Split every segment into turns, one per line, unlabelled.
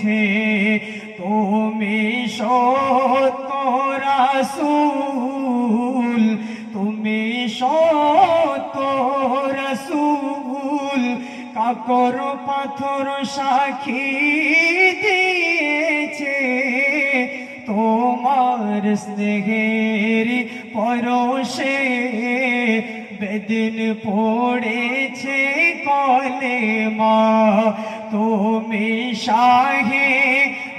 পড়েছে তুমি সত্য রাসূল, তুমি সত্য রাসূল। কাকর পাথর সাক্ষী দিয়েছে তোমার স্নেহের পরশে, বেদিন পড়েছে কলেমা। তুমি শাহে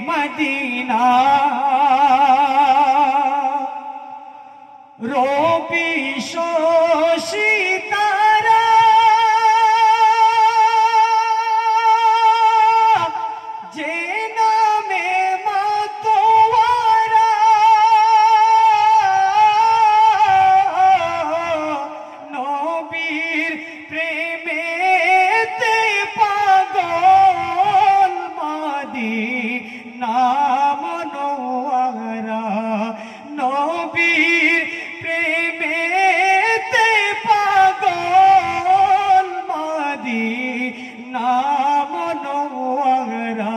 মদিনা, রবি শশী তারা যে নামে মাতোয়ারা, নবীর প্রেমেতে পাগল মদিনা মনোয়ারা, নবীর প্রেমেতে পাগল মদিনা মনোয়ারা।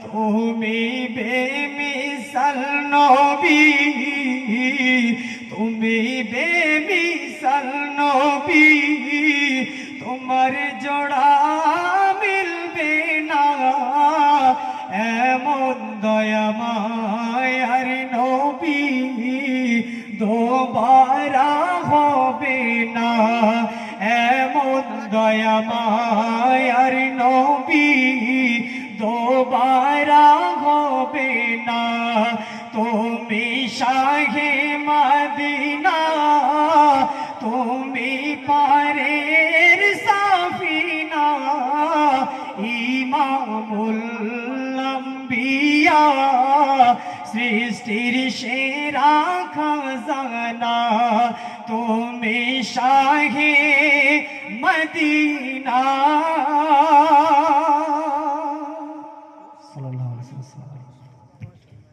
তুমি বেমিসাল নবী, তুমি বেমিসাল নবী, তোমার জোড়া মিলবে না এমন দয়া মায়ার নবী দোবারা হবে না, এমন দয়া মায়ার নবী দোবারা হবে না। তুমি শাহে মদিনা, তুমি পারের সাফিনা, ইমামুল আম্বিয়া, সৃষ্টির সেরা খাজানা। তুমি শাহে মদিনা।